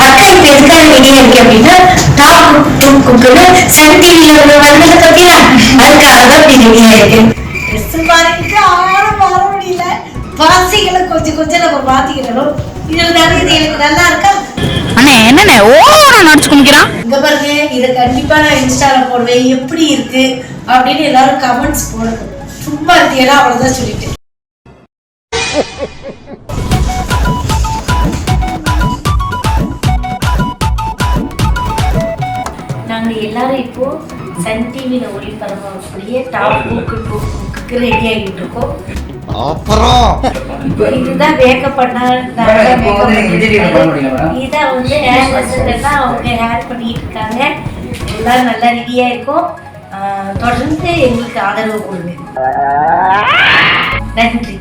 அக்கா இப்ப எதுக்காக ரெடியா இருக்கு அப்படின்னா டாப் குக்குன்னு சன் டிவில வந்ததை பத்தியா அதுக்காகதான் இப்படி ரெடியா இருக்கு. மாற முடியல. பாசிகளை கொஞ்சம் கொஞ்சம் நம்ம மாத்திக்கிறோம். இதுல நிறைய எனக்கு நல்லா இருக்கா. அண்ணே என்னண்ணே ஓவரா நடிச்சு குமிக்கிறான். இங்க பாருங்க, இதை கண்டிப்பா நான் இன்ஸ்டால போடுவேன். எப்படி இருக்கு அப்படின்னு எல்லாரும் கமெண்ட்ஸ் போடணும். சும்மா இருந்தீங்கன்னா அவ்வளவுதான் சொல்லிட்டு. நாங்கள் எல்லாரும் இப்போ சன் டிவியில் ஒளிபரப்பக்கூடிய டாப் புக்கு ரெடி ஆகிட்டு இருக்கோம். அப்புறம் இதுதான் மேக்கப் இதான் வந்து ஹேர் மசாஜ் அவங்க ஹேர் பண்ணிட்டு இருக்காங்க. எல்லாரும் நல்லா ரெடியாக இருக்கும். தொடர்ந்து எங்களுக்கு ஆதரவு கொடுங்க. நன்றி.